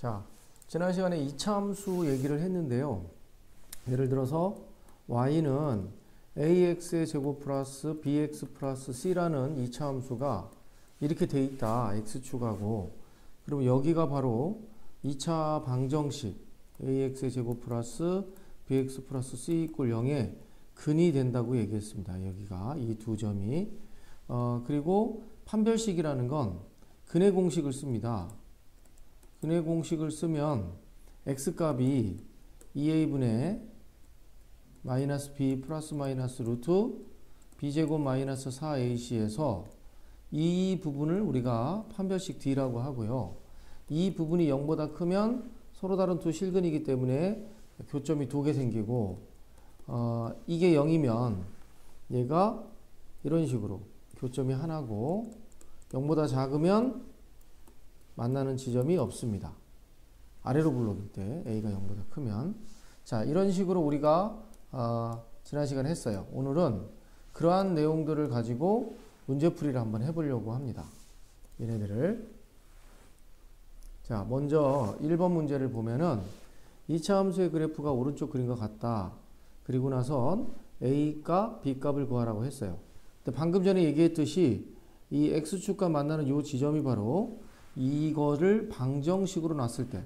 자, 지난 시간에 이차함수 얘기를 했는데요. 예를 들어서 y는 ax의 제곱 플러스 bx 플러스 c라는 이차함수가 이렇게 돼 있다. x축하고. 그럼 여기가 바로 2차 방정식 ax의 제곱 플러스 bx 플러스 c 이꼴 0의 근이 된다고 얘기했습니다. 여기가 이 두 점이. 그리고 판별식이라는 건 근의 공식을 씁니다. 근의 공식을 쓰면 x값이 2a분의 마이너스 b 플러스 마이너스 루트 b제곱 마이너스 4ac에서 이 부분을 우리가 판별식 D라고 하고요. 이 부분이 0보다 크면 서로 다른 두 실근이기 때문에 교점이 두 개 생기고 이게 0이면 얘가 이런 식으로 교점이 하나고 0보다 작으면 만나는 지점이 없습니다. 아래로 굴러올 때 A가 0보다 크면. 자, 이런 식으로 우리가 지난 시간에 했어요. 오늘은 그러한 내용들을 가지고 문제풀이를 한번 해보려고 합니다. 얘네들을. 자, 먼저 1번 문제를 보면은 2차 함수의 그래프가 오른쪽 그림과 같다. 그리고 나선 A값, B값을 구하라고 했어요. 근데 방금 전에 얘기했듯이 이 X축과 만나는 이 지점이 바로 이거를 방정식으로 놨을 때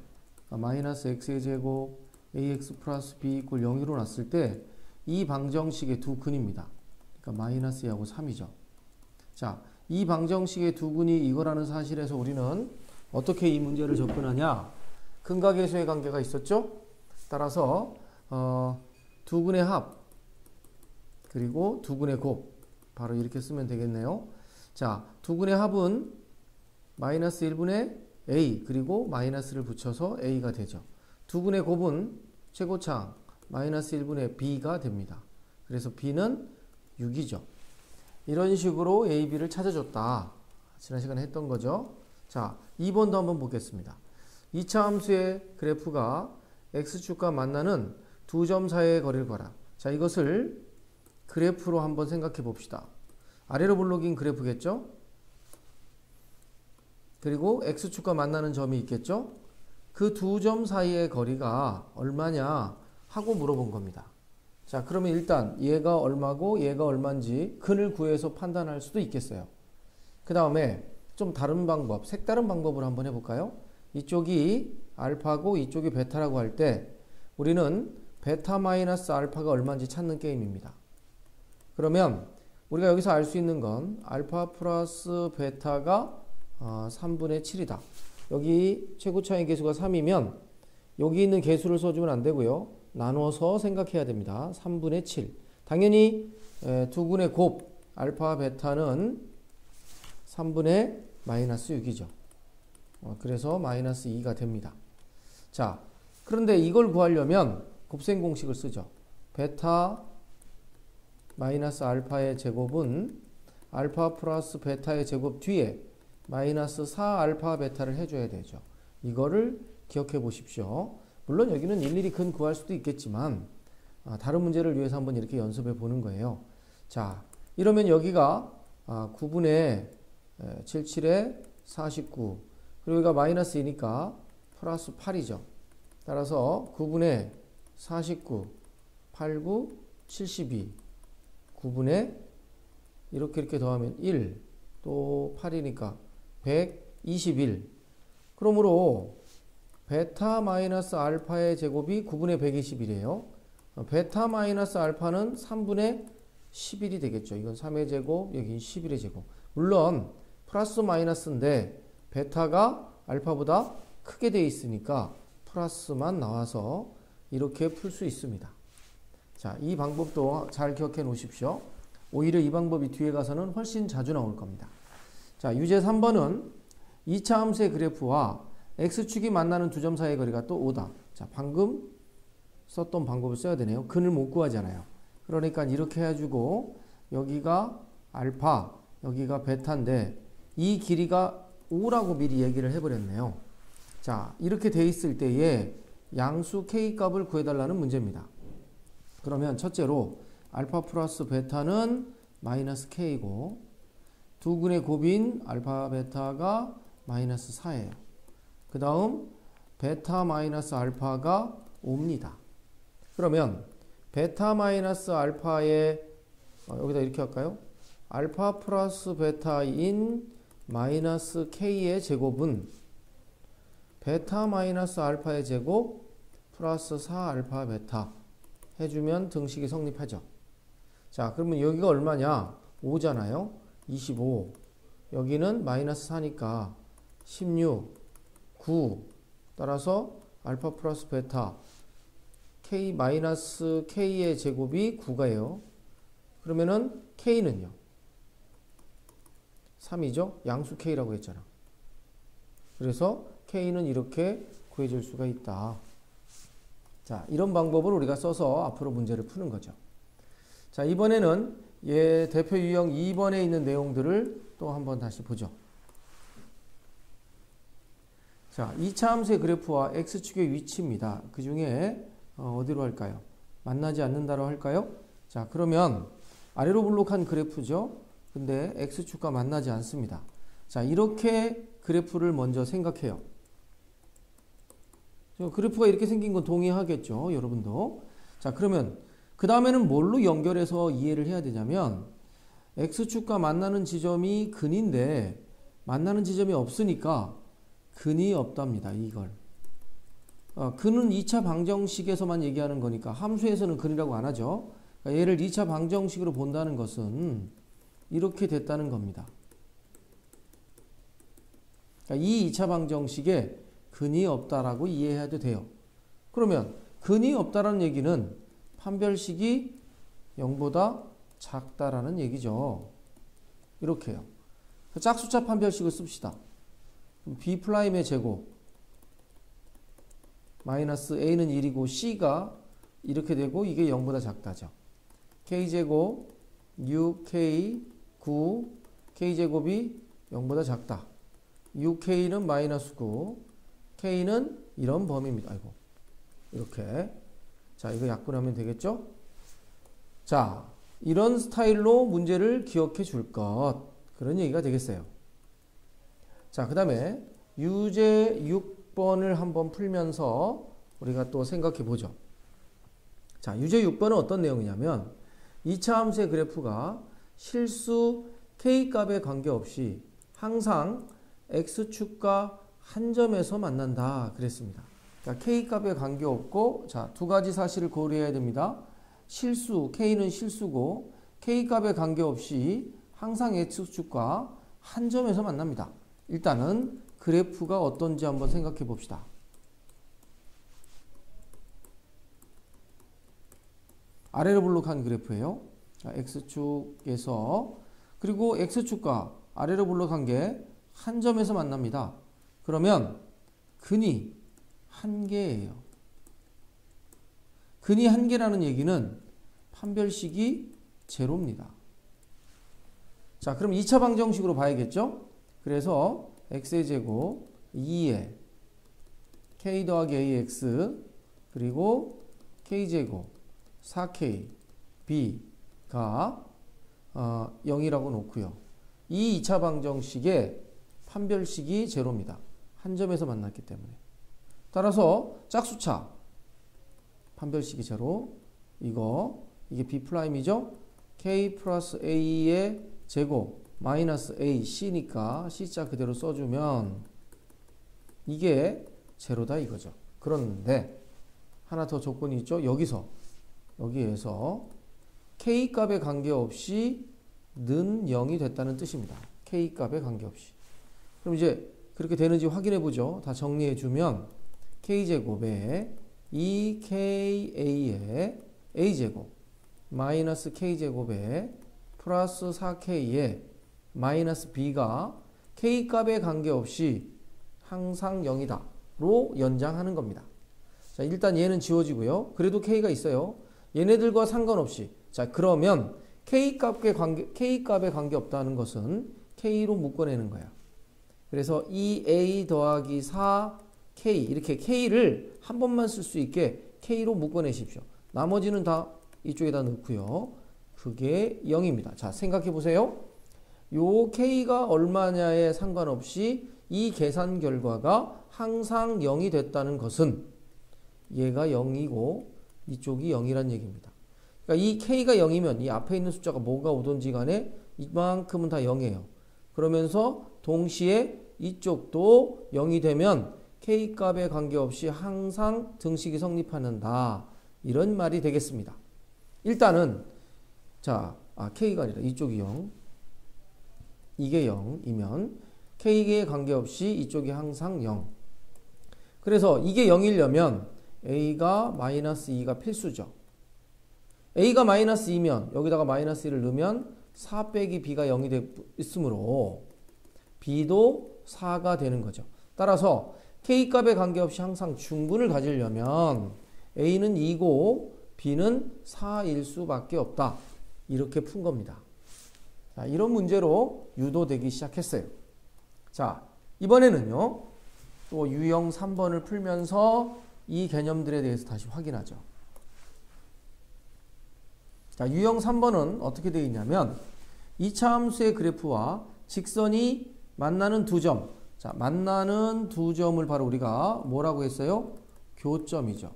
마이너스 X의 제곱 AX 플러스 B 이꼴 0으로 놨을 때 이 방정식의 두 근입니다. 그러니까 마이너스 2하고 3이죠. 자, 이 방정식의 두 근이 이거라는 사실에서 우리는 어떻게 이 문제를 접근하냐? 근과 계수의 관계가 있었죠? 따라서 두 근의 합 그리고 두 근의 곱 바로 이렇게 쓰면 되겠네요. 자, 두 근의 합은 마이너스 1분의 a 그리고 마이너스를 붙여서 a가 되죠. 두 근의 곱은 최고창 마이너스 1분의 b가 됩니다. 그래서 b는 6이죠. 이런 식으로 a, b를 찾아줬다. 지난 시간에 했던 거죠. 자, 2번도 한번 보겠습니다. 2차 함수의 그래프가 x축과 만나는 두 점 사이의 거리를 구하라. 자, 이것을 그래프로 한번 생각해 봅시다. 아래로 블록인 그래프겠죠? 그리고 x축과 만나는 점이 있겠죠? 그 두 점 사이의 거리가 얼마냐 하고 물어본 겁니다. 자, 그러면 일단 얘가 얼마고 얘가 얼마인지 근을 구해서 판단할 수도 있겠어요. 그 다음에 좀 다른 방법, 색다른 방법으로 한번 해볼까요? 이쪽이 알파고 이쪽이 베타라고 할 때 우리는 베타 마이너스 알파가 얼마인지 찾는 게임입니다. 그러면 우리가 여기서 알 수 있는 건 알파 플러스 베타가 3분의 7이다. 여기 최고차의 개수가 3이면 여기 있는 개수를 써주면 안 되고요. 나눠서 생각해야 됩니다. 3분의 7. 당연히 두 근의 곱 알파 베타는 3분의 마이너스 6이죠. 그래서 마이너스 2가 됩니다. 자, 그런데 이걸 구하려면 곱셈 공식을 쓰죠. 베타 마이너스 알파의 제곱은 알파 플러스 베타의 제곱 뒤에 마이너스 4알파 베타를 해줘야 되죠. 이거를 기억해 보십시오. 물론 여기는 일일이 근 구할 수도 있겠지만 다른 문제를 위해서 한번 이렇게 연습해 보는 거예요. 자, 이러면 여기가 9분의 77에 49 그리고 여기가 마이너스 2니까 플러스 8이죠. 따라서 9분의 49 89 72 9분의 이렇게 더하면 1 또 8이니까 121 그러므로 베타 마이너스 알파의 제곱이 9분의 121이에요. 베타 마이너스 알파는 3분의 11이 되겠죠. 이건 3의 제곱, 여긴 11의 제곱. 물론 플러스 마이너스인데 베타가 알파보다 크게 돼 있으니까 플러스만 나와서 이렇게 풀 수 있습니다. 자, 이 방법도 잘 기억해 놓으십시오. 오히려 이 방법이 뒤에 가서는 훨씬 자주 나올 겁니다. 자, 유제 3번은 2차 함수의 그래프와 x축이 만나는 두 점 사이의 거리가 또 5다. 자, 방금 썼던 방법을 써야 되네요. 근을 못 구하잖아요. 그러니까 이렇게 해주고 여기가 알파, 여기가 베타인데 이 길이가 5라고 미리 얘기를 해버렸네요. 자, 이렇게 돼 있을 때에 양수 k값을 구해달라는 문제입니다. 그러면 첫째로 알파 플러스 베타는 마이너스 k이고 두 근의 곱인 알파 베타가 마이너스 4예요. 그 다음 베타 마이너스 알파가 5입니다. 그러면 베타 마이너스 알파의 여기다 이렇게 할까요? 알파 플러스 베타인 마이너스 k의 제곱은 베타 마이너스 알파의 제곱 플러스 4알파 베타 해주면 등식이 성립하죠. 자, 그러면 여기가 얼마냐? 5잖아요. 25. 여기는 마이너스 4니까 16, 9. 따라서 알파 플러스 베타 k 마이너스 k의 제곱이 9가요. 그러면은 k는요? 3이죠? 양수 k라고 했잖아. 그래서 k는 이렇게 구해줄 수가 있다. 자, 이런 방법을 우리가 써서 앞으로 문제를 푸는 거죠. 자, 이번에는 대표 유형 2번에 있는 내용들을 또 한번 다시 보죠. 자, 2차 함수의 그래프와 x축의 위치입니다. 그 중에 어디로 할까요? 만나지 않는다로 할까요? 자, 그러면 아래로 블록한 그래프죠. 근데 x축과 만나지 않습니다. 자, 이렇게 그래프를 먼저 생각해요. 그래프가 이렇게 생긴 건 동의하겠죠, 여러분도. 자, 그러면 그 다음에는 뭘로 연결해서 이해를 해야 되냐면 x축과 만나는 지점이 근인데 만나는 지점이 없으니까 근이 없답니다. 이걸. 근은 2차 방정식에서만 얘기하는 거니까 함수에서는 근이라고 안 하죠. 그러니까 얘를 2차 방정식으로 본다는 것은 이렇게 됐다는 겁니다. 그러니까 이 2차 방정식에 근이 없다라고 이해해도 돼요. 그러면 근이 없다라는 얘기는 판별식이 0보다 작다라는 얘기죠. 이렇게요. 짝수차 판별식을 씁시다. B'의 제곱 마이너스 A는 1이고 C가 이렇게 되고 이게 0보다 작다죠. K제곱 6K 9 K제곱이 0보다 작다. 6K는 마이너스 9 K는 이런 범위입니다. 아이고 이렇게. 자, 이거 약분하면 되겠죠? 자, 이런 스타일로 문제를 기억해 줄 것. 그런 얘기가 되겠어요. 자, 그 다음에 유제 6번을 한번 풀면서 우리가 또 생각해 보죠. 자, 유제 6번은 어떤 내용이냐면 2차 함수의 그래프가 실수 K값에 관계없이 항상 X축과 한 점에서 만난다 그랬습니다. 그러니까 K값에 관계없고, 자, 두 가지 사실을 고려해야 됩니다. 실수, K는 실수고 K값에 관계없이 항상 X축과 한 점에서 만납니다. 일단은 그래프가 어떤지 한번 생각해 봅시다. 아래로 블록한 그래프예요. 자, X축에서 그리고 X축과 아래로 블록한 게 한 점에서 만납니다. 그러면 근이 한 개예요. 근이 한 개라는 얘기는 판별식이 제로입니다. 자, 그럼 2차 방정식으로 봐야겠죠? 그래서 x의 제곱 2에 k 더하기 ax 그리고 k제곱 4k b가 0이라고 놓고요. 이 2차 방정식의 판별식이 제로입니다. 한 점에서 만났기 때문에. 따라서 짝수차 판별식이 제로. 이게 B'이죠. K 플러스 A의 제곱 마이너스 A C니까 C자 그대로 써주면 이게 제로다 이거죠. 그런데 하나 더 조건이 있죠. 여기에서 K 값에 관계없이 는 0이 됐다는 뜻입니다. K 값에 관계없이. 그럼 이제 그렇게 되는지 확인해 보죠. 다 정리해 주면 K제곱에 2KA의 A제곱 마이너스 K제곱에 플러스 4K의 마이너스 B가 K값에 관계없이 항상 0이다 로 연장하는 겁니다. 자, 일단 얘는 지워지고요. 그래도 K가 있어요. 얘네들과 상관없이. 자, 그러면 K값에 관계없다는 것은 K로 묶어내는 거야. 그래서 2A 더하기 4K 이렇게 K를 한 번만 쓸 수 있게 K로 묶어내십시오. 나머지는 다 이쪽에다 넣고요. 그게 0입니다. 자, 생각해 보세요. 요 K가 얼마냐에 상관없이 이 계산 결과가 항상 0이 됐다는 것은 얘가 0이고 이쪽이 0이란 얘기입니다. 그러니까 이 K가 0이면 이 앞에 있는 숫자가 뭐가 오든지 간에 이만큼은 다 0이에요. 그러면서 동시에 이쪽도 0이 되면 K값에 관계없이 항상 등식이 성립하는다. 이런 말이 되겠습니다. 일단은 K가 아니라 이쪽이 0, 이게 0이면 K에 관계없이 이쪽이 항상 0. 그래서 이게 0이려면 A가 마이너스 2가 필수죠. A가 마이너스 2면 여기다가 마이너스 1을 넣으면 4 빼기 B가 0이 있으므로 B도 4가 되는 거죠. 따라서 K값에 관계없이 항상 중근을 가지려면 A는 2고 B는 4일 수밖에 없다. 이렇게 푼 겁니다. 자, 이런 문제로 유도되기 시작했어요. 자, 이번에는요. 또 유형 3번을 풀면서 이 개념들에 대해서 다시 확인하죠. 자, 유형 3번은 어떻게 되어 있냐면 2차 함수의 그래프와 직선이 만나는 두 점. 자, 만나는 두 점을 바로 우리가 뭐라고 했어요? 교점이죠.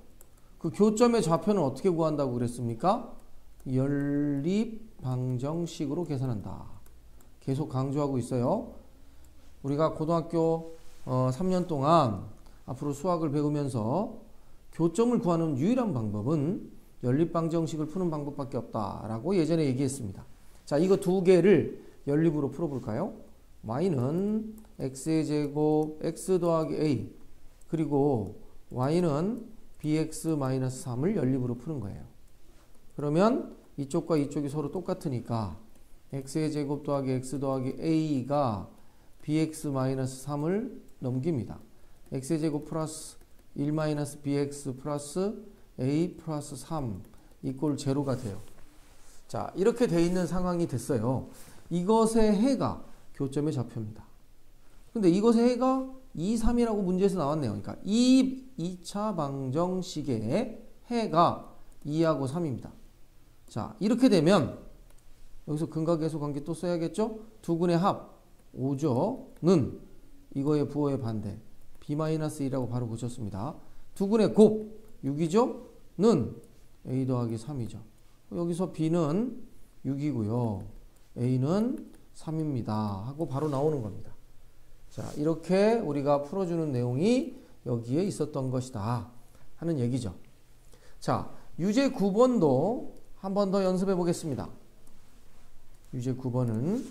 그 교점의 좌표는 어떻게 구한다고 그랬습니까? 연립방정식으로 계산한다. 계속 강조하고 있어요. 우리가 고등학교 3년 동안 앞으로 수학을 배우면서 교점을 구하는 유일한 방법은 연립방정식을 푸는 방법밖에 없다라고 예전에 얘기했습니다. 자, 이거 두 개를 연립으로 풀어볼까요? y는 x의 제곱 x 더하기 a 그리고 y는 bx-3을 연립으로 푸는 거예요. 그러면 이쪽과 이쪽이 서로 똑같으니까 x의 제곱 더하기 x 더하기 a가 bx-3을 넘깁니다. x의 제곱 플러스 1-bx 플러스 a 플러스 3 이꼴 제로가 돼요. 자, 이렇게 돼 있는 상황이 됐어요. 이것의 해가 교점의 좌표입니다. 근데 이것의 해가 2, 3이라고 문제에서 나왔네요. 그러니까 이 2차 방정식의 해가 2하고 3입니다. 자, 이렇게 되면 여기서 근각계수 관계 또 써야겠죠? 두 근의 합 5조는 이거의 부호의 반대 b-2라고 바로 고쳤습니다. 두 근의 곱 6이죠? 는 a 더하기 3이죠. 여기서 b는 6이고요. a는 3입니다. 하고 바로 나오는 겁니다. 자, 이렇게 우리가 풀어주는 내용이 여기에 있었던 것이다 하는 얘기죠. 자, 유제 9번도 한 번 더 연습해 보겠습니다. 유제 9번은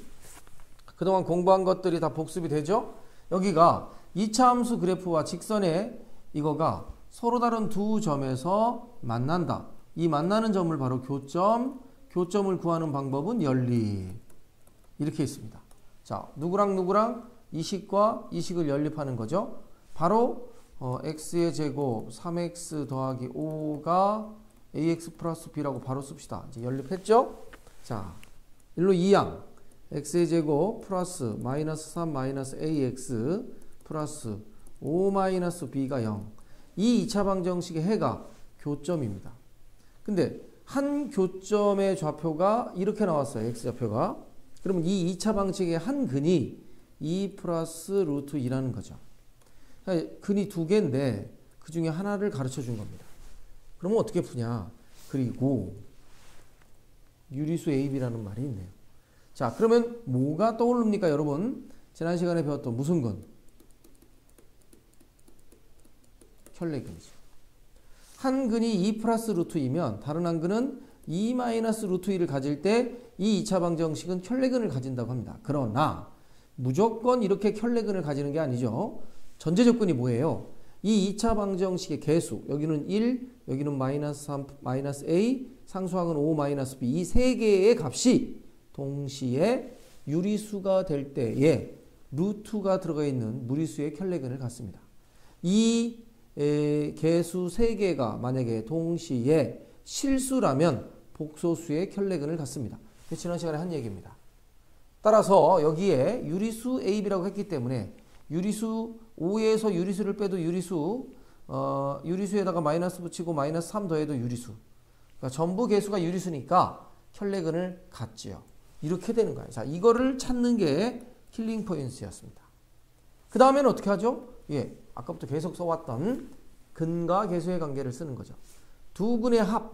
그동안 공부한 것들이 다 복습이 되죠? 여기가 2차 함수 그래프와 직선의 이거가 서로 다른 두 점에서 만난다. 이 만나는 점을 바로 교점, 교점을 구하는 방법은 연립. 이렇게 있습니다. 자, 누구랑 누구랑 이식과 이식을 연립하는 거죠. 바로 x의 제곱 3x 더하기 5가 ax 플러스 b라고 바로 씁시다. 이제 연립했죠? 자, 일로 2양 x의 제곱 플러스 마이너스 3 마이너스 ax 플러스 5 마이너스 b가 0. 이 2차 방정식의 해가 교점입니다. 근데 한 교점의 좌표가 이렇게 나왔어요. x좌표가. 그러면 이 2차 방정식의 한 근이 2 플러스 루트 2라는 거죠. 근이 두 개인데 그 중에 하나를 가르쳐 준 겁니다. 그러면 어떻게 푸냐? 그리고 유리수 AB라는 말이 있네요. 자, 그러면 뭐가 떠오릅니까, 여러분? 지난 시간에 배웠던 무슨 근? 혈내근이죠. 한 근이 2 플러스 루트 2면 다른 한 근은 2 마이너스 루트 2를 가질 때 이 2차 방정식은 혈내근을 가진다고 합니다. 그러나 무조건 이렇게 혈내근을 가지는 게 아니죠. 전제 조건이 뭐예요? 이 2차 방정식의 개수, 여기는 1, 여기는 마이너스 3, 마이너스 a, 상수항은 5, 마이너스 b, 이 세 개의 값이 동시에 유리수가 될 때에 루트가 들어가 있는 무리수의 혈내근을 갖습니다. 이 개수 3개가 만약에 동시에 실수라면 복소수의 혈내근을 갖습니다. 지난 시간에 한 얘기입니다. 따라서 여기에 유리수 AB라고 했기 때문에 유리수 5에서 유리수를 빼도 유리수에다가 마이너스 붙이고 마이너스 3 더해도 유리수. 그러니까 전부 개수가 유리수니까 혈내근을 갖지요. 이렇게 되는 거예요. 자, 이거를 찾는 게 킬링 포인트였습니다. 그 다음에는 어떻게 하죠? 예, 아까부터 계속 써왔던 근과 계수의 관계를 쓰는 거죠. 두 근의 합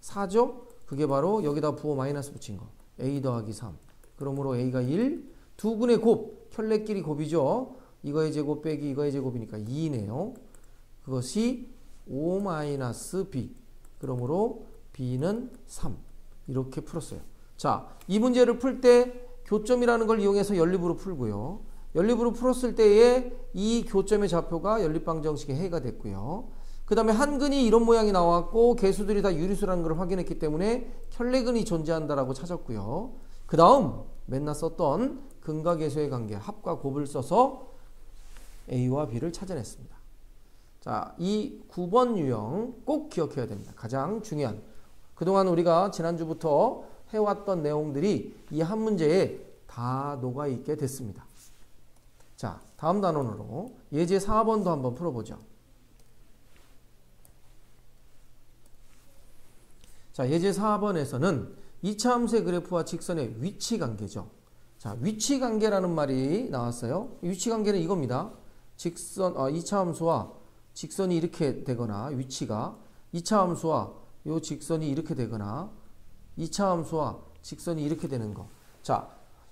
4죠? 그게 바로 여기다 부호 마이너스 붙인 거. a 더하기 3. 그러므로 a가 1. 두 근의 곱, 켤레끼리 곱이죠. 이거의 제곱 빼기 이거의 제곱이니까 2네요. 그것이 5-b. 그러므로 b는 3. 이렇게 풀었어요. 자, 이 문제를 풀 때 교점이라는 걸 이용해서 연립으로 풀고요. 연립으로 풀었을 때에 이 교점의 좌표가 연립방정식의 해가 됐고요. 그 다음에 한 근이 이런 모양이 나왔고 개수들이 다 유리수라는 걸 확인했기 때문에 켤레근이 존재한다라고 찾았고요. 그 다음 맨날 썼던 근과 계수의 관계 합과 곱을 써서 A와 B를 찾아냈습니다. 자, 이 9번 유형 꼭 기억해야 됩니다. 가장 중요한. 그동안 우리가 지난주부터 해왔던 내용들이 이 한 문제에 다 녹아있게 됐습니다. 자, 다음 단원으로 예제 4번도 한번 풀어보죠. 자, 예제 4번에서는 2차 함수의 그래프와 직선의 위치 관계죠. 자, 위치 관계라는 말이 나왔어요. 위치 관계는 이겁니다. 2차 함수와 직선이 이렇게 되거나 위치가 2차 함수와 요 직선이 이렇게 되거나 2차 함수와 직선이 이렇게 되는 거. 자,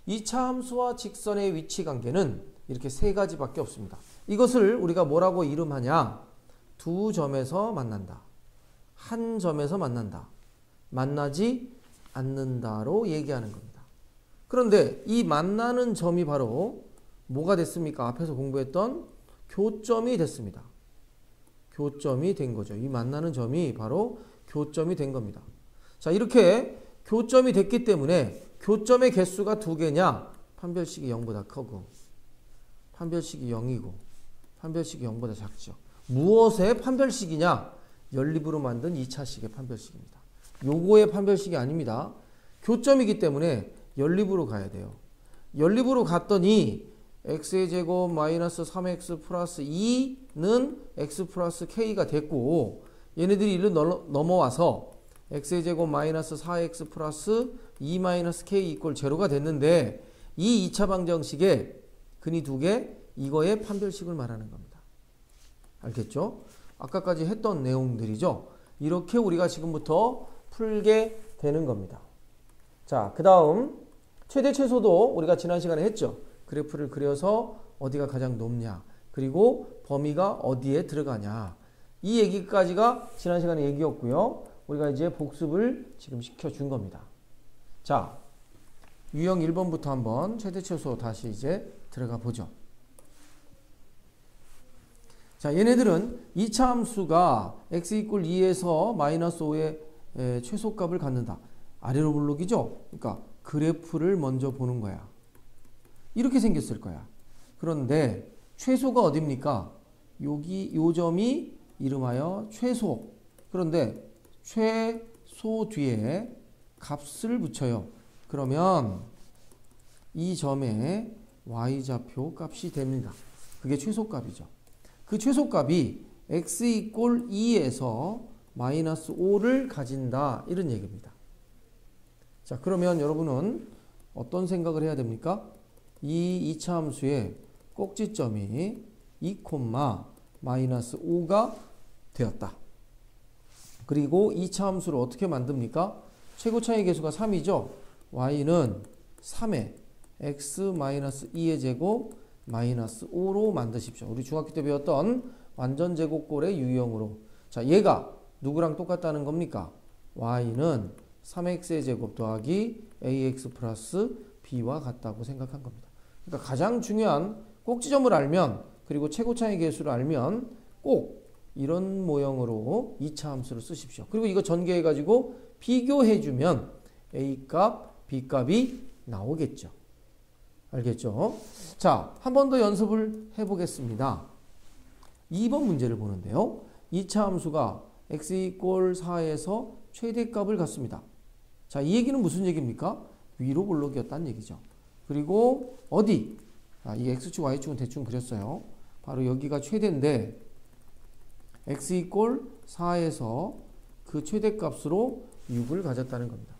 2차 함수와 직선의 위치 관계는 이렇게 세 가지밖에 없습니다. 이것을 우리가 뭐라고 이름하냐? 두 점에서 만난다. 한 점에서 만난다. 만나지 않는다로 얘기하는 겁니다. 그런데 이 만나는 점이 바로 뭐가 됐습니까? 앞에서 공부했던 교점이 됐습니다. 교점이 된 거죠. 이 만나는 점이 바로 교점이 된 겁니다. 자, 이렇게 교점이 됐기 때문에 교점의 개수가 두 개냐? 판별식이 0보다 크고 판별식이 0이고 판별식이 0보다 작죠. 무엇의 판별식이냐? 연립으로 만든 2차식의 판별식입니다. 요거의 판별식이 아닙니다. 교점이기 때문에 연립으로 가야 돼요. 연립으로 갔더니 x의 제곱 마이너스 3x 플러스 2는 x 플러스 k가 됐고 얘네들이 일로 넘어와서 x의 제곱 마이너스 4x 플러스 2 마이너스 k 이꼴 제로가 됐는데 이 2차 방정식에 근이 두 개 이거의 판별식을 말하는 겁니다. 알겠죠? 아까까지 했던 내용들이죠. 이렇게 우리가 지금부터 풀게 되는 겁니다. 자, 그 다음 최대 최소도 우리가 지난 시간에 했죠. 그래프를 그려서 어디가 가장 높냐 그리고 범위가 어디에 들어가냐 이 얘기까지가 지난 시간에 얘기였고요. 우리가 이제 복습을 지금 시켜준 겁니다. 자, 유형 1번부터 한번 최대 최소 다시 이제 들어가 보죠. 자, 얘네들은 2차 함수가 x 이꼴 2에서 마이너스 5의 최소값을 갖는다. 아래로 블록이죠. 그러니까 그래프를 먼저 보는 거야. 이렇게 생겼을 거야. 그런데 최소가 어딥니까? 여기 요 점이 이름하여 최소. 그런데 최소 뒤에 값을 붙여요. 그러면 이 점의 y좌표 값이 됩니다. 그게 최소값이죠. 그 최소값이 x 이꼴 2에서 마이너스 5를 가진다. 이런 얘기입니다. 자, 그러면 여러분은 어떤 생각을 해야 됩니까? 이 2차 함수의 꼭지점이 2, 마이너스 5가 되었다. 그리고 2차 함수를 어떻게 만듭니까? 최고차의 계수가 3이죠. y는 3에 x-2의 제곱 마이너스 5로 만드십시오. 우리 중학교 때 배웠던 완전제곱꼴의 유형으로. 자, 얘가 누구랑 똑같다는 겁니까? y는 3x의 제곱 더하기 ax 플러스 b와 같다고 생각한 겁니다. 그러니까 가장 중요한 꼭지점을 알면 그리고 최고차의 계수를 알면 꼭 이런 모형으로 2차 함수를 쓰십시오. 그리고 이거 전개해가지고 비교해주면 A값, B값이 나오겠죠. 알겠죠? 자, 한 번 더 연습을 해보겠습니다. 2번 문제를 보는데요. 2차 함수가 x 이꼴 4에서 최대값을 갖습니다. 자, 이 얘기는 무슨 얘기입니까? 위로 볼록이었다는 얘기죠. 그리고 어디? 이 x축, y축은 대충 그렸어요. 바로 여기가 최대인데 x 이꼴 4에서 그 최대값으로 6을 가졌다는 겁니다.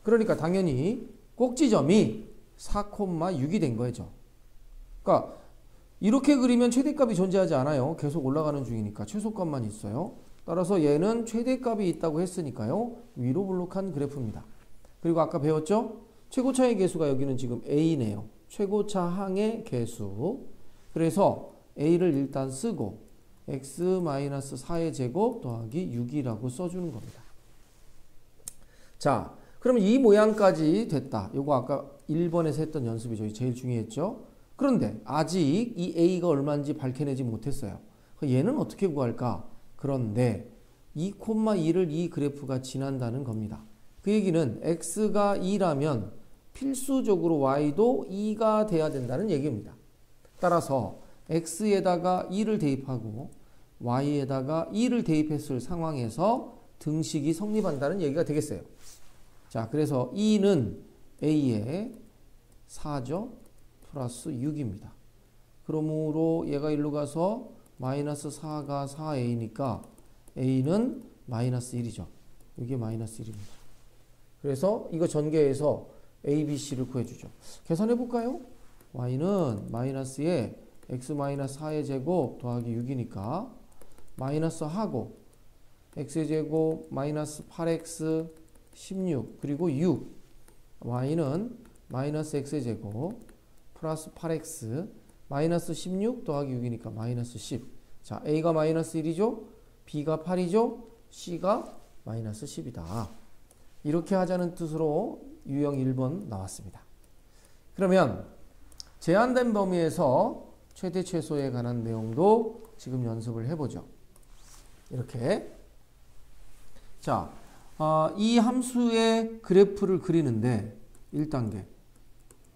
그러니까 당연히 꼭지점이 4,6이 된 거죠. 그러니까 이렇게 그리면 최대값이 존재하지 않아요. 계속 올라가는 중이니까 최소값만 있어요. 따라서 얘는 최대값이 있다고 했으니까요. 위로 블록한 그래프입니다. 그리고 아까 배웠죠? 최고차의 개수가 여기는 지금 A네요. 최고차 항의 개수. 그래서 A를 일단 쓰고 x-4의 제곱 더하기 6이라고 써주는 겁니다. 자, 그럼 이 모양까지 됐다. 요거 아까 1번에서 했던 연습이죠. 제일 중요했죠. 그런데 아직 이 A가 얼마인지 밝혀내지 못했어요. 얘는 어떻게 구할까? 그런데 2,2를 이 그래프가 지난다는 겁니다. 그 얘기는 x가 2라면 필수적으로 y도 2가 돼야 된다는 얘기입니다. 따라서 x에다가 2를 대입하고 y에다가 2를 대입했을 상황에서 등식이 성립한다는 얘기가 되겠어요. 자, 그래서 2는 a의 4죠. 플러스 6입니다. 그러므로 얘가 일로 가서 마이너스 4가 4a니까 a는 마이너스 1이죠. 이게 마이너스 1입니다. 그래서 이거 전개해서 a, b, c를 구해주죠. 계산해 볼까요? y는 마이너스에 x-4의 제곱 더하기 6이니까 마이너스 하고 x의 제곱 마이너스 8x 16 그리고 6 y는 마이너스 x의 제곱 플러스 8x 마이너스 16 더하기 6이니까 마이너스 10. 자, a가 마이너스 1이죠. b가 8이죠. c가 마이너스 10이다. 이렇게 하자는 뜻으로 유형 1번 나왔습니다. 그러면 제한된 범위에서 최대 최소에 관한 내용도 지금 연습을 해보죠. 이렇게. 자, 이 함수의 그래프를 그리는데 1단계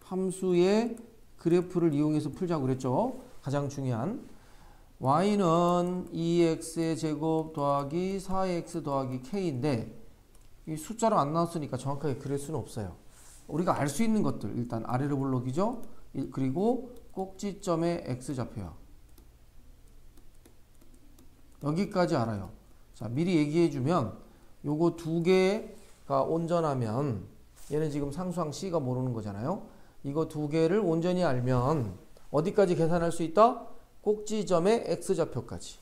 함수의 그래프를 이용해서 풀자고 그랬죠. 가장 중요한 y는 2x의 제곱 더하기 4x 더하기 k인데 이 숫자로 안 나왔으니까 정확하게 그릴 수는 없어요. 우리가 알 수 있는 것들 일단 아래로 블록이죠. 그리고 꼭지점의 x좌표야. 여기까지 알아요. 자, 미리 얘기해주면 요거 두 개가 온전하면 얘는 지금 상수항 c가 모르는 거잖아요. 이거 두 개를 온전히 알면 어디까지 계산할 수 있다? 꼭지점의 x좌표까지.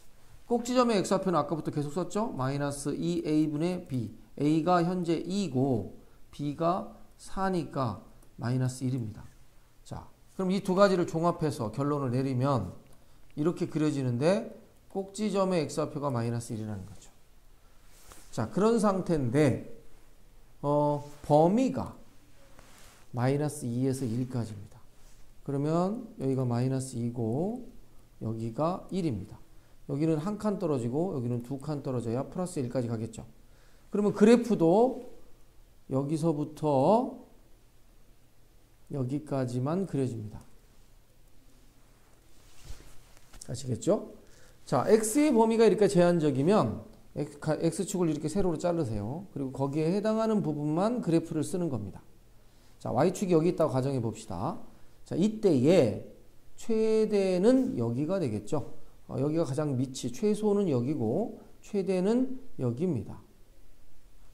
꼭지점의 x좌표는 아까부터 계속 썼죠? 마이너스 2a분의 b. a가 현재 2고 b가 4니까 마이너스 1입니다. 자, 그럼 이 두 가지를 종합해서 결론을 내리면 이렇게 그려지는데 꼭지점의 x좌표가 마이너스 1이라는 거죠. 자, 그런 상태인데 범위가 마이너스 2에서 1까지입니다. 그러면 여기가 마이너스 2고 여기가 1입니다. 여기는 한 칸 떨어지고 여기는 두 칸 떨어져야 플러스 1까지 가겠죠. 그러면 그래프도 여기서부터 여기까지만 그려집니다. 아시겠죠? 자, x의 범위가 이렇게 제한적이면 x축을 이렇게 세로로 자르세요. 그리고 거기에 해당하는 부분만 그래프를 쓰는 겁니다. 자, y축이 여기 있다고 가정해 봅시다. 자, 이때에 최대는 여기가 되겠죠. 여기가 가장 밑이, 최소는 여기고 최대는 여기입니다.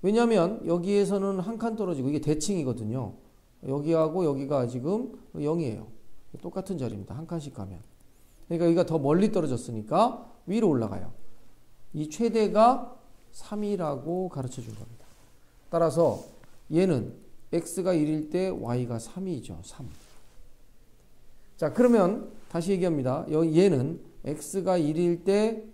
왜냐하면 여기에서는 한 칸 떨어지고 이게 대칭이거든요. 여기하고 여기가 지금 0이에요. 똑같은 자리입니다. 한 칸씩 가면. 그러니까 여기가 더 멀리 떨어졌으니까 위로 올라가요. 이 최대가 3이라고 가르쳐 준 겁니다. 따라서 얘는 x가 1일 때 y가 3이죠. 3. 자, 그러면 다시 얘기합니다. 얘는 x가 1일 때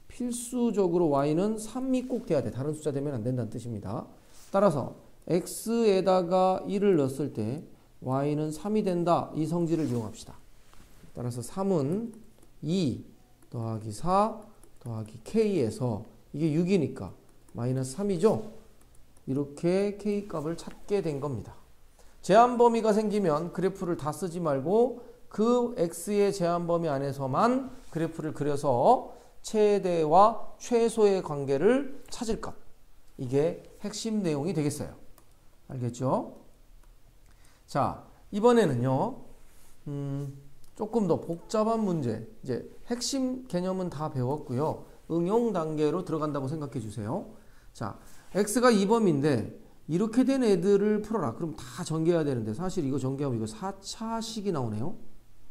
필수적으로 y는 3이 꼭 돼야 돼. 다른 숫자 되면 안 된다는 뜻입니다. 따라서 x에다가 1을 넣었을 때 y는 3이 된다. 이 성질을 이용합시다. 따라서 3은 2 더하기 4 더하기 k에서 이게 6이니까 마이너스 3이죠. 이렇게 k값을 찾게 된 겁니다. 제한 범위가 생기면 그래프를 다 쓰지 말고 그 x의 제한 범위 안에서만 그래프를 그려서 최대와 최소의 관계를 찾을 것. 이게 핵심 내용이 되겠어요. 알겠죠? 자, 이번에는요. 조금 더 복잡한 문제. 이제 핵심 개념은 다 배웠고요. 응용 단계로 들어간다고 생각해 주세요. 자, x가 2범위인데 이렇게 된 애들을 풀어라. 그럼 다 전개해야 되는데 사실 이거 전개하면 이거 4차식이 나오네요.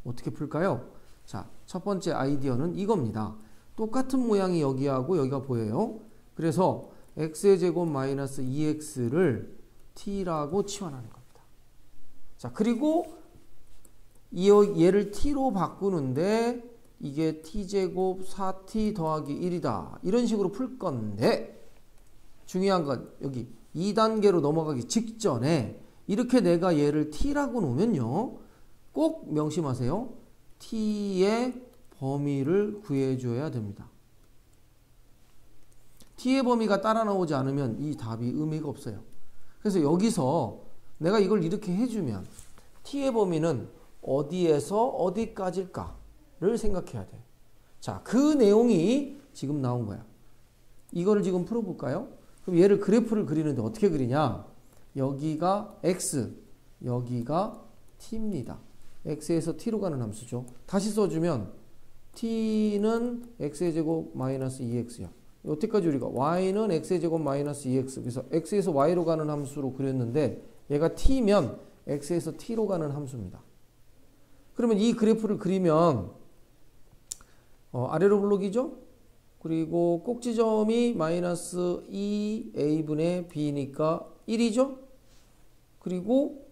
어떻게 풀까요? 자, 첫 번째 아이디어는 이겁니다. 똑같은 모양이 여기하고 여기가 보여요. 그래서 x의 제곱 마이너스 2x를 t라고 치환하는 겁니다. 자, 그리고 얘를 t로 바꾸는데 이게 t제곱 4t 더하기 1이다. 이런 식으로 풀 건데 중요한 건 여기 2단계로 넘어가기 직전에 이렇게 내가 얘를 t라고 놓으면요. 꼭 명심하세요. t의 범위를 구해줘야 됩니다. t의 범위가 따라 나오지 않으면 이 답이 의미가 없어요. 그래서 여기서 내가 이걸 이렇게 해주면 t의 범위는 어디에서 어디까지일까를 생각해야 돼. 자, 그 내용이 지금 나온 거야. 이거를 지금 풀어볼까요? 그럼 얘를 그래프를 그리는데 어떻게 그리냐? 여기가 x, 여기가 t입니다. x에서 t로 가는 함수죠. 다시 써주면 t는 x의 제곱 마이너스 2x야. 여태까지 우리가 y는 x의 제곱 마이너스 2x. 그래서 x에서 y로 가는 함수로 그렸는데 얘가 t면 x에서 t로 가는 함수입니다. 그러면 이 그래프를 그리면 아래로 블록이죠? 그리고 꼭지점이 마이너스 2a분의 b니까 1이죠? 그리고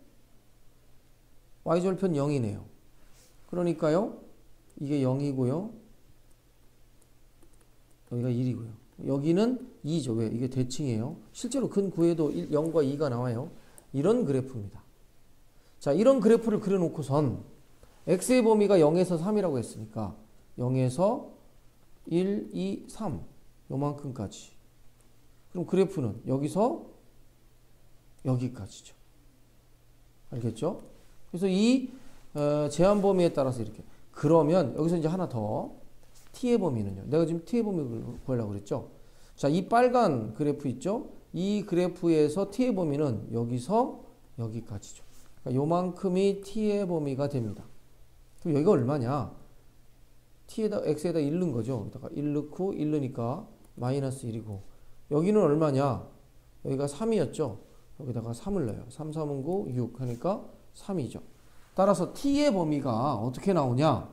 y절편 0이네요. 그러니까요. 이게 0이고요. 여기가 1이고요. 여기는 2죠. 왜? 이게 대칭이에요. 실제로 근 구에도 0과 2가 나와요. 이런 그래프입니다. 자, 이런 그래프를 그려놓고선 x의 범위가 0에서 3이라고 했으니까 0에서 1, 2, 3 요만큼까지. 그럼 그래프는 여기서 여기까지죠. 알겠죠? 그래서 이 제한 범위에 따라서 이렇게. 그러면 여기서 이제 하나 더. t의 범위는요. 내가 지금 t의 범위를 구하려고 그랬죠. 자, 이 빨간 그래프 있죠? 이 그래프에서 t의 범위는 여기서 여기까지죠. 그러니까 요만큼이 t의 범위가 됩니다. 그럼 여기가 얼마냐? t에다 x에다 1 넣은 거죠. 여기다가 1 넣고 1 넣으니까 마이너스 1이고 여기는 얼마냐? 여기가 3이었죠. 여기다가 3을 넣어요. 3, 3은 9, 6 하니까 3이죠. 따라서 t의 범위가 어떻게 나오냐?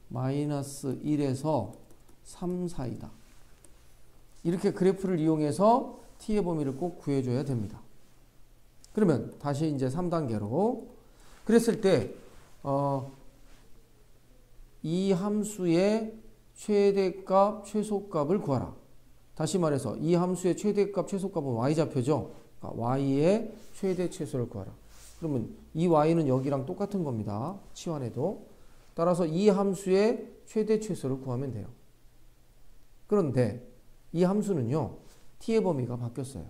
마이너스 1에서 3 사이다. 이렇게 그래프를 이용해서 t의 범위를 꼭 구해줘야 됩니다. 그러면 다시 이제 3단계로 그랬을 때 이 함수의 최대값, 최소값을 구하라. 다시 말해서 이 함수의 최대값, 최소값은 y좌표죠. 그러니까 y의 최대 최소를 구하라. 그러면 이 y는 여기랑 똑같은 겁니다. 치환해도. 따라서 이 함수의 최대 최소를 구하면 돼요. 그런데 이 함수는요. t의 범위가 바뀌었어요.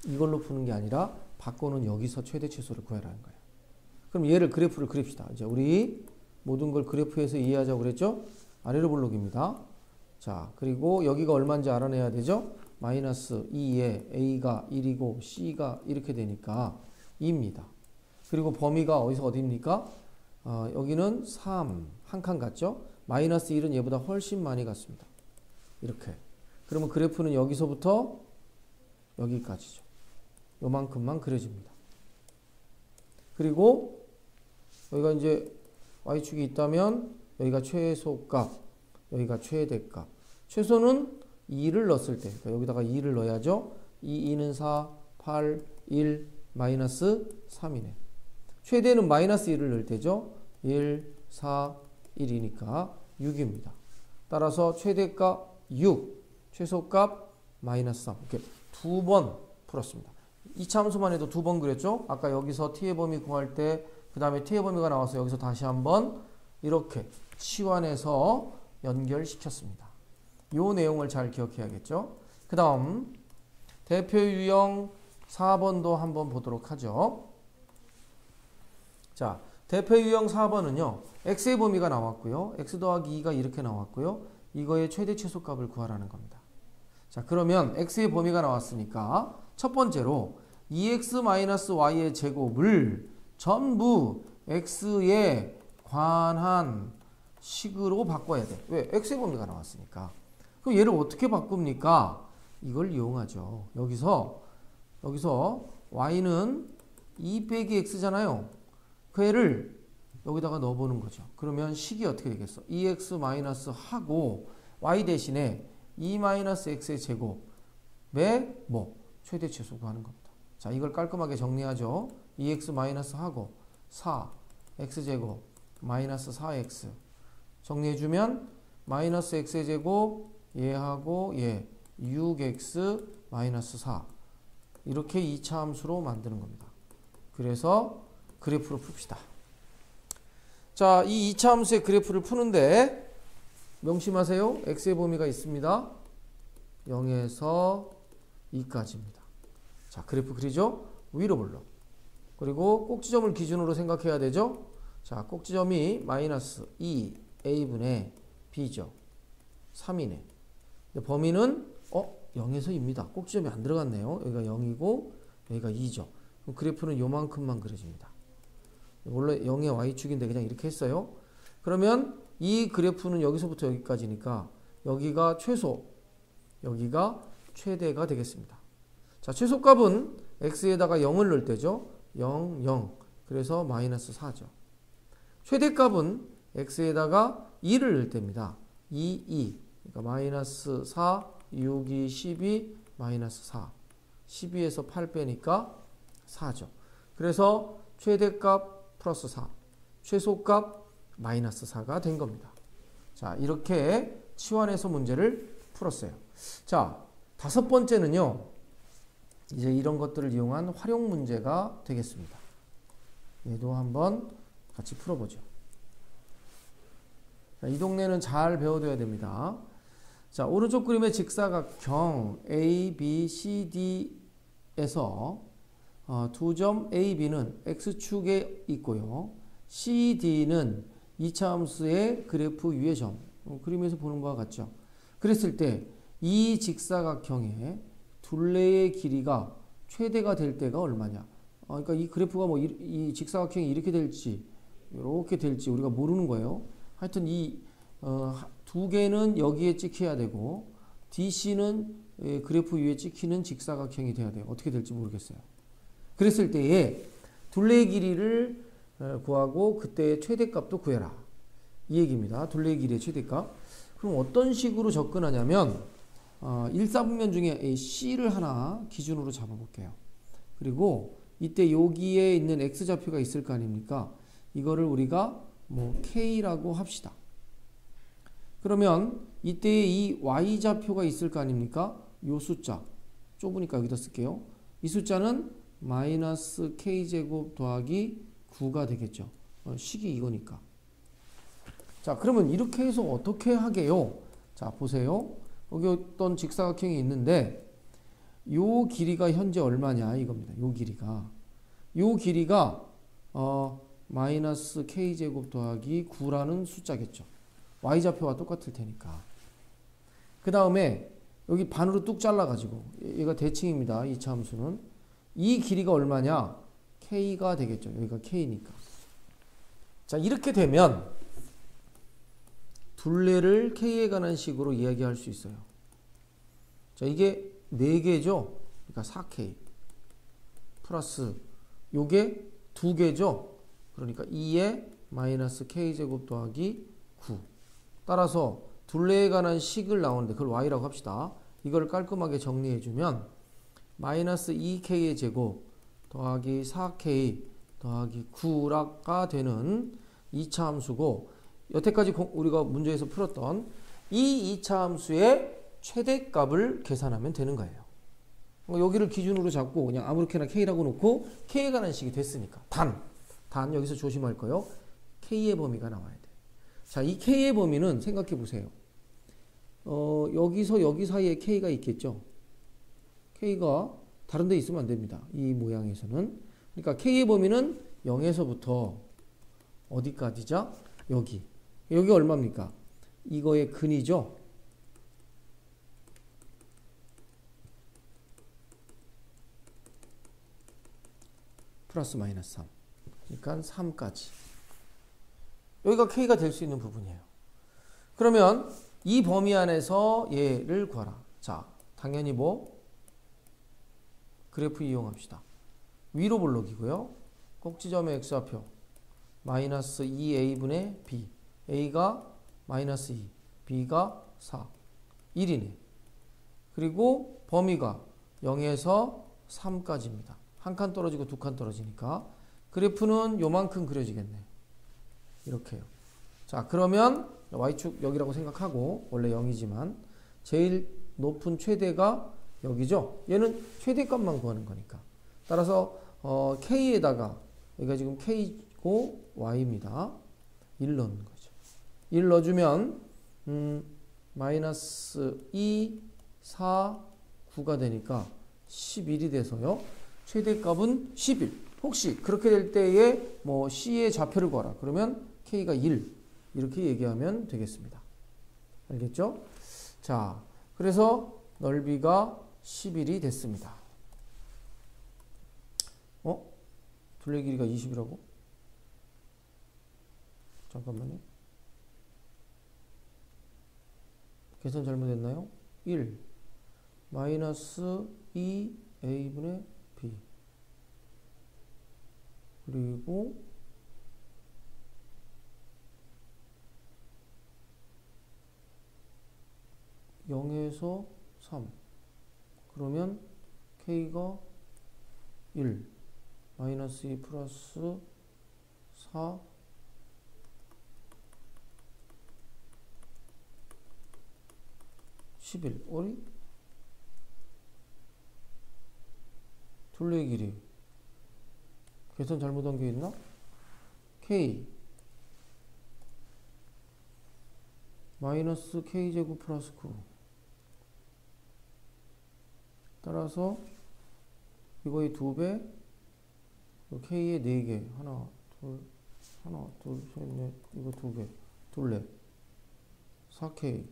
이걸로 푸는 게 아니라 바꿔는 여기서 최대 최소를 구하라는 거예요. 그럼 얘를 그래프를 그립시다. 이제 우리 모든 걸 그래프에서 이해하자고 그랬죠? 아래로 블록입니다. 자, 그리고 여기가 얼마인지 알아내야 되죠? 마이너스 2에 a가 1이고 c가 이렇게 되니까 2입니다. 그리고 범위가 어디서 어디입니까? 여기는 3, 한 칸 같죠? 마이너스 1은 얘보다 훨씬 많이 갔습니다. 이렇게. 그러면 그래프는 여기서부터 여기까지죠. 요만큼만 그려집니다. 그리고 여기가 이제 y축이 있다면 여기가 최소값, 여기가 최대값. 최소는 2를 넣었을 때, 그러니까 여기다가 2를 넣어야죠. 2는 4, 8, 1, 마이너스 3이네. 최대는 마이너스 1을 넣을 때죠. 1, 4, 1이니까 6입니다. 따라서 최대값 6, 최소값 마이너스 3. 이렇게 두 번 풀었습니다. 2차 함수만 해도 두 번 그렸죠. 아까 여기서 t의 범위 구할 때 그 다음에 t의 범위가 나와서 여기서 다시 한번 이렇게 치환해서 연결시켰습니다. 이 내용을 잘 기억해야겠죠. 그 다음 대표 유형 4번도 한번 보도록 하죠. 자, 대표 유형 4번은요. x의 범위가 나왔고요. x 더하기 2가 이렇게 나왔고요. 이거의 최대 최소값을 구하라는 겁니다. 자, 그러면 x의 범위가 나왔으니까 첫 번째로 2x-y의 제곱을 전부 x에 관한 식으로 바꿔야 돼. 왜? x의 범위가 나왔으니까. 그럼 얘를 어떻게 바꿉니까? 이걸 이용하죠. 여기서 y는 2 빼기 x잖아요. 그 애를 여기다가 넣어보는 거죠. 그러면 식이 어떻게 되겠어? 2x 마이너스 하고 y 대신에 2 마이너스 x의 제곱의 뭐? 최대 최소 구하는 겁니다. 자, 이걸 깔끔하게 정리하죠. 2x 마이너스 하고 4 x제곱 마이너스 4x 정리해주면 마이너스 x의 제곱 얘하고 얘 6x 마이너스 4 이렇게 2차 함수로 만드는 겁니다. 그래서 그래프로 풉시다. 자, 이 2차 함수의 그래프를 푸는데 명심하세요. x의 범위가 있습니다. 0에서 2까지입니다. 자, 그래프 그리죠? 위로 블록. 그리고 꼭지점을 기준으로 생각해야 되죠? 자, 꼭지점이 마이너스 2a분의 b죠. 3이네. 근데 범위는 0에서 2입니다. 꼭지점이 안 들어갔네요. 여기가 0이고 여기가 2죠. 그럼 그래프는 요만큼만 그려집니다. 원래 0의 y축인데 그냥 이렇게 했어요. 그러면 이 그래프는 여기서부터 여기까지니까 여기가 최소, 여기가 최대가 되겠습니다. 자, 최소값은 x에다가 0을 넣을 때죠. 0, 0. 그래서 마이너스 4죠. 최대값은 x에다가 2를 넣을 때입니다. 2, 2. 그러니까 마이너스 4, 6, 2, 12, 마이너스 4. 12에서 8 빼니까 4죠. 그래서 최대값 플러스 4, 최소값 마이너스 4가 된 겁니다. 자, 이렇게 치환해서 문제를 풀었어요. 자, 다섯 번째는요. 이제 이런 것들을 이용한 활용 문제가 되겠습니다. 얘도 한번 같이 풀어보죠. 자, 이 동네는 잘 배워둬야 됩니다. 자, 오른쪽 그림의 직사각형 A, B, C, D에서 두 점 A, B는 X축에 있고요. C, D는 2차 함수의 그래프 위의 점. 그림에서 보는 것과 같죠. 그랬을 때 이 직사각형의 둘레의 길이가 최대가 될 때가 얼마냐. 그러니까 이 그래프가 뭐 이 직사각형이 이렇게 될지 이렇게 될지 우리가 모르는 거예요. 하여튼 이 두 개는 여기에 찍혀야 되고 DC는 그래프 위에 찍히는 직사각형이 돼야 돼요. 어떻게 될지 모르겠어요. 그랬을 때에 둘레의 길이를 구하고 그때의 최대값도 구해라. 이 얘기입니다. 둘레의 길이의 최대값. 그럼 어떤 식으로 접근하냐면 일사분면 중에 C를 하나 기준으로 잡아볼게요. 그리고 이때 여기에 있는 X좌표가 있을 거 아닙니까? 이거를 우리가 뭐 K라고 합시다. 그러면 이때 이 Y좌표가 있을 거 아닙니까? 요 숫자. 좁으니까 여기다 쓸게요. 이 숫자는 마이너스 K제곱 더하기 9가 되겠죠. 식이 이거니까. 자, 그러면 이렇게 해서 어떻게 하게요? 자, 보세요. 여기 어떤 직사각형이 있는데 요 길이가 현재 얼마냐 이겁니다. 요 길이가 마이너스 K제곱 더하기 9라는 숫자겠죠. Y좌표와 똑같을 테니까. 그 다음에 여기 반으로 뚝 잘라가지고 얘가 대칭입니다. 2차 함수는. 이 길이가 얼마냐? K가 되겠죠. 여기가 K니까. 자, 이렇게 되면 둘레를 K에 관한 식으로 이야기할 수 있어요. 자, 이게 4개죠. 그러니까 4K 플러스 요게 2개죠. 그러니까 2에 마이너스 K제곱 더하기 9. 따라서 둘레에 관한 식을 나오는데 그걸 Y라고 합시다. 이걸 깔끔하게 정리해주면 마이너스 2K의 제곱 더하기 4K 더하기 9가 되는 2차 함수고 여태까지 우리가 문제에서 풀었던 이 2차 함수의 최대값을 계산하면 되는 거예요. 여기를 기준으로 잡고 그냥 아무렇게나 K라고 놓고 K에 관한 식이 됐으니까 단 여기서 조심할 거요. K의 범위가 나와야 돼. 자, 이 K의 범위는 생각해 보세요. 여기서 여기 사이에 K가 있겠죠. K가 다른 데 있으면 안 됩니다. 이 모양에서는. 그러니까 K의 범위는 0에서부터 어디까지죠? 여기가 얼마입니까? 이거의 근이죠. 플러스 마이너스 3. 그러니까 3까지. 여기가 K가 될 수 있는 부분이에요. 그러면 이 범위 안에서 얘를 구하라. 자, 당연히 뭐? 그래프 이용합시다. 위로 블록이고요. 꼭지점의 X좌표 마이너스 2a분의 b. a가 마이너스 2, b가 4. 1이네. 그리고 범위가 0에서 3까지입니다. 한 칸 떨어지고 두 칸 떨어지니까. 그래프는 요만큼 그려지겠네. 이렇게요. 자, 그러면 y축 여기라고 생각하고, 원래 0이지만 제일 높은 최대가 여기죠. 얘는 최대값만 구하는 거니까. 따라서 k에다가 여기가 지금 k고 y입니다. 1 넣는 거죠. 1 넣어주면 마이너스 2, 4, 9가 되니까 11이 돼서요. 최대값은 11. 혹시 그렇게 될 때에 뭐 C의 좌표를 구하라. 그러면 K가 1. 이렇게 얘기하면 되겠습니다. 알겠죠? 자, 그래서 넓이가 11이 됐습니다. 둘레 길이가 20이라고? 잠깐만요. 계산 잘못했나요? 1 마이너스 2a분의 b 그리고 (0에서) 3 그러면 k가 1 마이너스 2 플러스 4 11 어리? 둘레 길이 계산 잘못한 게 있나? k 마이너스 k제곱 플러스 9 따라서 이거의 2배 k의 4개 하나 둘 셋 넷 이거 2배 둘레 4k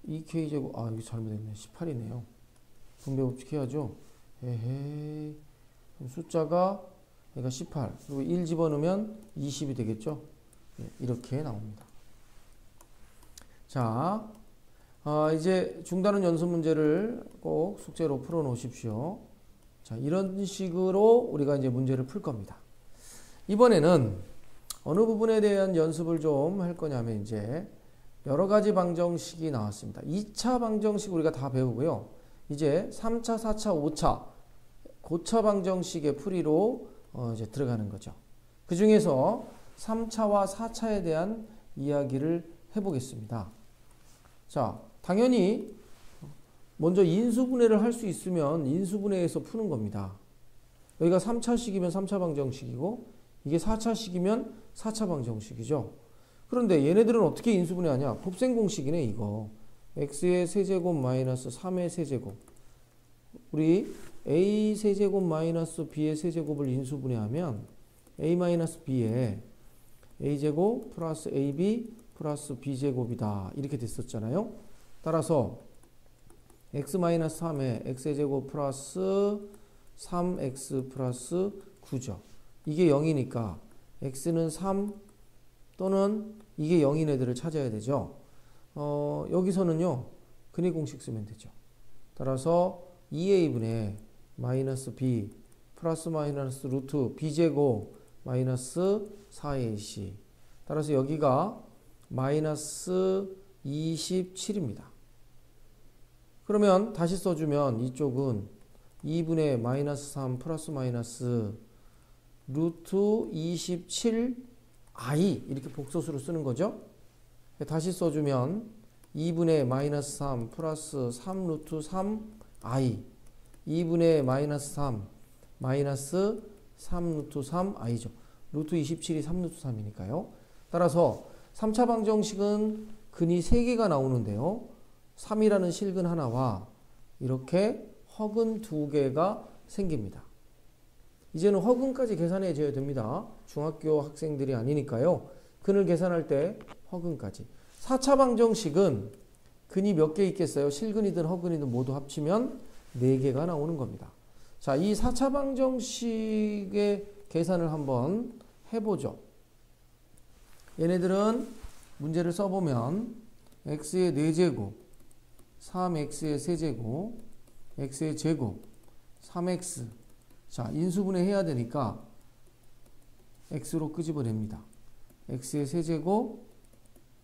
2k제곱 이거 잘못했네 18이네요 분배 법칙 해야죠 에헤이 그럼 숫자가 얘가 18 그리고 1 집어넣으면 20이 되겠죠 이렇게 나옵니다 자 이제 중단원 연습 문제를 꼭 숙제로 풀어 놓으십시오 자 이런 식으로 우리가 이제 문제를 풀 겁니다 이번에는 어느 부분에 대한 연습을 좀 할 거냐면 이제 여러 가지 방정식이 나왔습니다. 2차 방정식 우리가 다 배우고요. 이제 3차, 4차, 5차 고차 방정식의 풀이로 이제 들어가는 거죠. 그 중에서 3차와 4차에 대한 이야기를 해보겠습니다. 자, 당연히 먼저 인수분해를 할 수 있으면 인수분해에서 푸는 겁니다. 여기가 3차식이면 3차 방정식이고 이게 4차식이면 4차 방정식이죠. 그런데 얘네들은 어떻게 인수분해하냐? 곱셈 공식이네 이거. x의 세제곱 마이너스 3의 세제곱. 우리 a 세제곱 마이너스 b의 세제곱을 인수분해하면 a 마이너스 b에 a제곱 플러스 ab 플러스 b제곱이다. 이렇게 됐었잖아요. 따라서 x 마이너스 3에 x제곱 플러스 3x 플러스 9죠. 이게 0이니까 x는 3 또는 이게 0인 애들을 찾아야 되죠. 여기서는요. 근의 공식 쓰면 되죠. 따라서 2a분의 마이너스 b 플러스 마이너스 루트 b제곱 마이너스 4ac 따라서 여기가 마이너스 27입니다. 그러면 다시 써주면 이쪽은 2분의 마이너스 3 플러스 마이너스 루트 27i 이렇게 복소수로 쓰는 거죠. 다시 써주면 2분의 마이너스 3 플러스 3 루트 3i 2분의 마이너스 3 마이너스 3 루트 3i죠. 루트 27이 3 루트 3이니까요. 따라서 3차 방정식은 근이 3개가 나오는데요. 3이라는 실근 하나와 이렇게 허근 2개가 생깁니다. 이제는 허근까지 계산해줘야 됩니다. 중학교 학생들이 아니니까요. 근을 계산할 때 허근까지. 4차 방정식은 근이 몇 개 있겠어요? 실근이든 허근이든 모두 합치면 4개가 나오는 겁니다. 자, 이 4차 방정식의 계산을 한번 해보죠. 얘네들은 문제를 써보면 x의 4제곱, 3x의 세제곱, x의 제곱, 3x 자, 인수분해 해야 되니까 x로 끄집어냅니다. x의 세제곱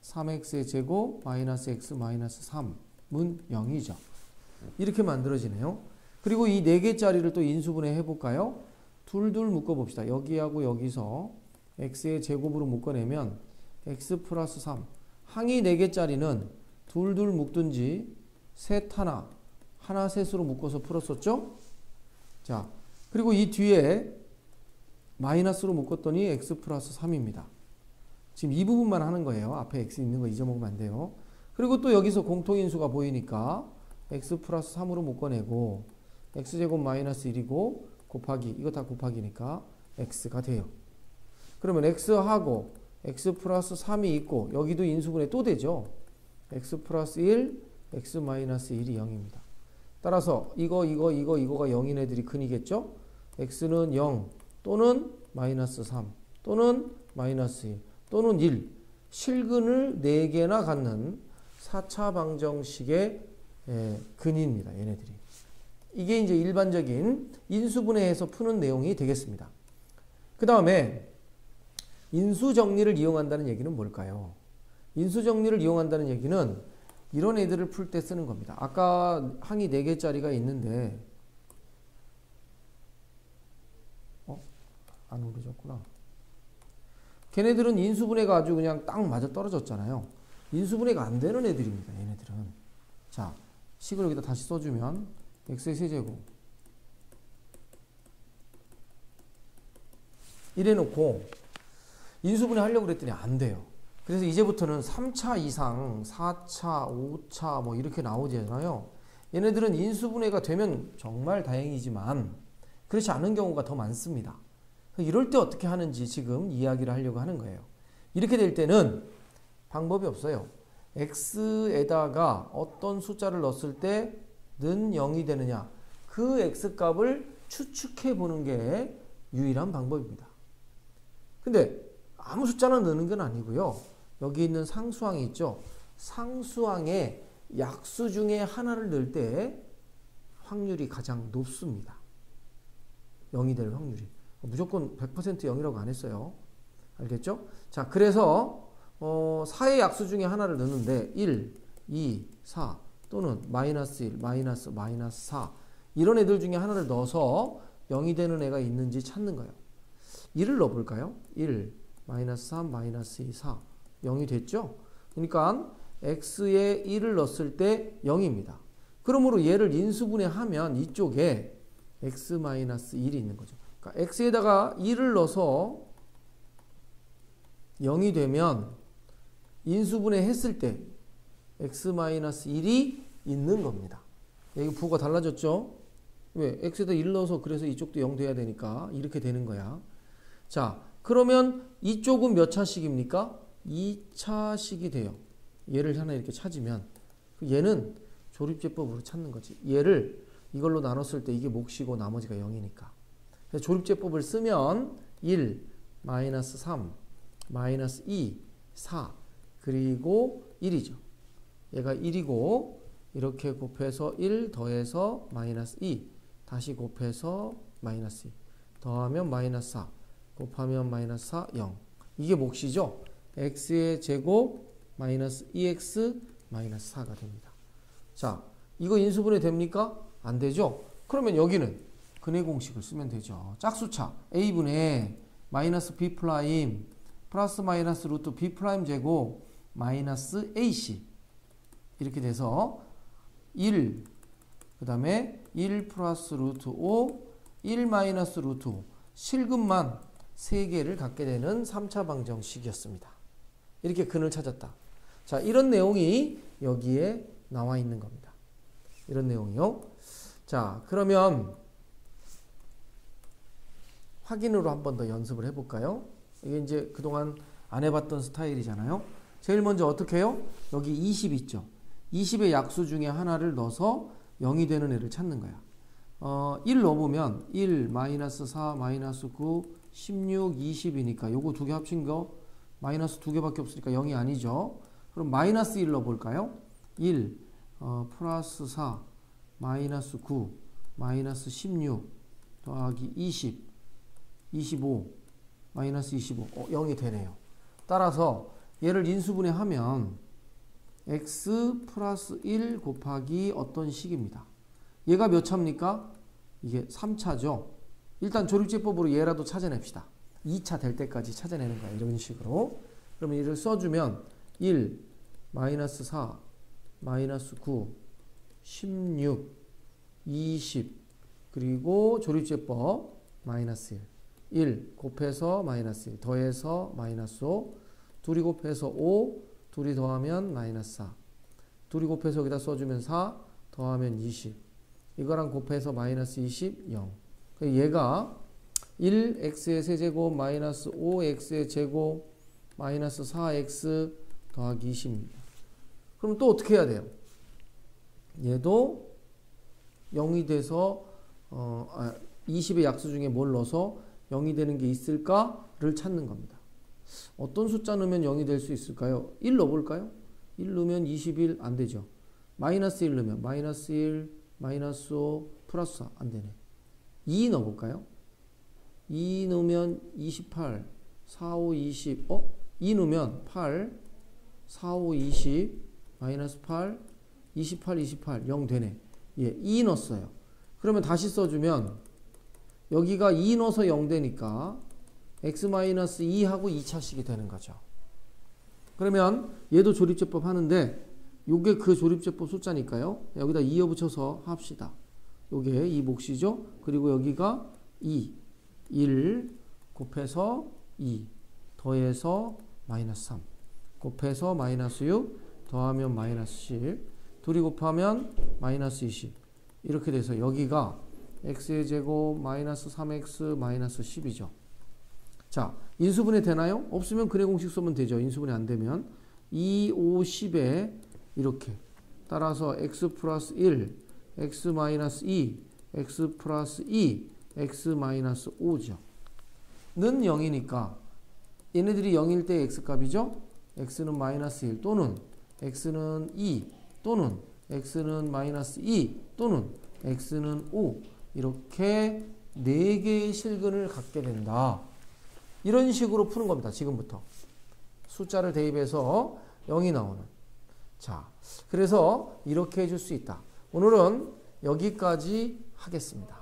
3x의 제곱 마이너스 x 마이너스 3은 0이죠. 이렇게 만들어지네요. 그리고 이 4개짜리를 또 인수분해 해볼까요? 둘둘 묶어봅시다. 여기하고 여기서 x의 제곱으로 묶어내면 x 플러스 3. 항이 4개짜리는 둘둘 묶든지 셋 하나, 하나 셋으로 묶어서 풀었었죠? 자, 그리고 이 뒤에 마이너스로 묶었더니 x 플러스 3입니다. 지금 이 부분만 하는 거예요. 앞에 x 있는 거 잊어먹으면 안 돼요. 그리고 또 여기서 공통인수가 보이니까 x 플러스 3으로 묶어내고 x제곱 마이너스 1이고 곱하기, 이거 다 곱하기니까 x가 돼요. 그러면 x하고 x 플러스 3이 있고 여기도 인수분해 또 되죠. x 플러스 1, x 마이너스 1이 0입니다. 따라서 이거가 0인 애들이 근이겠죠. x는 0 또는 마이너스 3 또는 마이너스 1 또는 1. 실근을 4개나 갖는 4차 방정식의 근입니다. 얘네들이. 이게 이제 일반적인 인수분해에서 푸는 내용이 되겠습니다. 그 다음에 인수정리를 이용한다는 얘기는 뭘까요? 인수정리를 이용한다는 얘기는 이런 애들을 풀 때 쓰는 겁니다. 아까 항이 4개짜리가 있는데 안 오르졌구나. 걔네들은 인수분해가 아주 그냥 딱 맞아 떨어졌잖아요. 인수분해가 안 되는 애들입니다. 얘네들은. 자, 식을 여기다 다시 써주면 x의 세제곱 이래놓고 인수분해 하려고 그랬더니 안 돼요. 그래서 이제부터는 3차 이상 4차, 5차 뭐 이렇게 나오잖아요. 얘네들은 인수분해가 되면 정말 다행이지만 그렇지 않은 경우가 더 많습니다. 이럴 때 어떻게 하는지 지금 이야기를 하려고 하는 거예요. 이렇게 될 때는 방법이 없어요. x에다가 어떤 숫자를 넣었을 때는 0이 되느냐, 그 x값을 추측해 보는 게 유일한 방법입니다. 근데 아무 숫자나 넣는 건 아니고요. 여기 있는 상수항이 있죠. 상수항에 약수 중에 하나를 넣을 때 확률이 가장 높습니다. 0이 될 확률이. 무조건 100% 0이라고 안 했어요. 알겠죠? 자, 그래서 4의 약수 중에 하나를 넣는데 1, 2, 4 또는 마이너스 1, 마이너스 4 이런 애들 중에 하나를 넣어서 0이 되는 애가 있는지 찾는 거예요. 1을 넣어볼까요? 1, 마이너스 3, 마이너스 2, 4 0이 됐죠? 그러니까 x에 1을 넣었을 때 0입니다. 그러므로 얘를 인수분해하면 이쪽에 x-1이 있는 거죠. 그러니까 x에다가 1을 넣어서 0이 되면 인수분해 했을 때 x-1이 있는 겁니다. 여기 부호가 달라졌죠? 왜? x에다 1 넣어서 그래서 이쪽도 0 돼야 되니까 이렇게 되는 거야. 자, 그러면 이쪽은 몇 차식입니까? 2차식이 돼요. 얘를 하나 이렇게 찾으면 얘는 조립제법으로 찾는 거지. 얘를 이걸로 나눴을 때 이게 몫이고 나머지가 0이니까. 그래서 조립제법을 쓰면 1, 마이너스 3, 마이너스 2, 4 그리고 1이죠. 얘가 1이고 이렇게 곱해서 1 더해서 마이너스 2 다시 곱해서 마이너스 2 더하면 마이너스 4 곱하면 마이너스 4, 0 이게 몫이죠. x의 제곱 마이너스 2x 마이너스 4가 됩니다. 자, 이거 인수분해 됩니까? 안 되죠? 그러면 여기는 근해 공식을 쓰면 되죠. 짝수차 a분의 마이너스 b 프라임 플러스 마이너스 루트 b 프라임 제곱 마이너스 ac 이렇게 돼서 1 그 다음에 1 플러스 루트 5 1 마이너스 루트 5 실근만 3개를 갖게 되는 3차 방정식이었습니다. 이렇게 근을 찾았다. 자, 이런 내용이 여기에 나와 있는 겁니다. 이런 내용이요. 자, 그러면 확인으로 한 번 더 연습을 해볼까요? 이게 이제 그동안 안 해봤던 스타일이잖아요. 제일 먼저 어떻게 해요? 여기 20 있죠. 20의 약수 중에 하나를 넣어서 0이 되는 애를 찾는 거야. 1 넣어보면 1, 마이너스 4, 마이너스 9, 16, 20이니까 요거 두 개 합친 거 마이너스 두 개밖에 없으니까 0이 아니죠. 그럼 마이너스 1 넣어볼까요? 1, 플러스 4, 마이너스 9, 마이너스 16, 더하기 20, 25, 마이너스 25. 0이 되네요. 따라서 얘를 인수분해하면 x 플러스 1 곱하기 어떤 식입니다. 얘가 몇 차입니까? 이게 3차죠. 일단 조립제법으로 얘라도 찾아냅시다. 2차 될 때까지 찾아내는 거야. 이런 식으로. 그러면 얘를 써주면 1, 마이너스 4, 마이너스 9, 16, 20, 그리고 조립제법 마이너스 1. 1 곱해서 마이너스 1, 더해서 마이너스 5, 둘이 곱해서 5, 둘이 더하면 마이너스 4. 둘이 곱해서 여기다 써주면 4, 더하면 20. 이거랑 곱해서 마이너스 20, 0. 얘가 1x의 세제곱 마이너스 5x의 제곱 마이너스 4x 더하기 20입니다. 그럼 또 어떻게 해야 돼요? 얘도 0이 돼서 20의 약수 중에 뭘 넣어서 0이 되는 게 있을까를 찾는 겁니다. 어떤 숫자 넣으면 0이 될 수 있을까요? 1 넣어볼까요? 1 넣으면 21 안 되죠. 마이너스 1 넣으면 마이너스 1, 마이너스 5, 플러스 4 안 되네. 2 넣어볼까요? 2 넣으면 28, 4, 5, 20. 2 넣으면 8, 4, 5, 20, 마이너스 8, 28, 28, 0 되네. 예, 2 넣었어요. 그러면 다시 써주면 여기가 2 넣어서 0 되니까 x-2하고 2차식이 되는 거죠. 그러면 얘도 조립제법 하는데 요게 그 조립제법 숫자니까요. 여기다 2여 붙여서 합시다. 요게 이 몫이죠. 그리고 여기가 2, 1 곱해서 2 더해서 마이너스 3 곱해서 마이너스 6 더하면 마이너스 10 둘이 곱하면 마이너스 20 이렇게 돼서 여기가 x의 제곱 마이너스 3x 마이너스 10이죠. 자, 인수분해 되나요? 없으면 근해 공식 쓰면 되죠. 인수분해 안 되면 2, 5, 10에 이렇게 따라서 x 플러스 1, x 마이너스 2, x 플러스 2, x 마이너스 5죠. 는 0이니까 얘네들이 0일 때 x값이죠. x는 마이너스 1 또는 x는 2 또는 x는 마이너스 2 또는 x는 5 이렇게 4개의 실근을 갖게 된다. 이런 식으로 푸는 겁니다. 지금부터. 숫자를 대입해서 0이 나오는. 자, 그래서 이렇게 해줄 수 있다. 오늘은 여기까지 하겠습니다.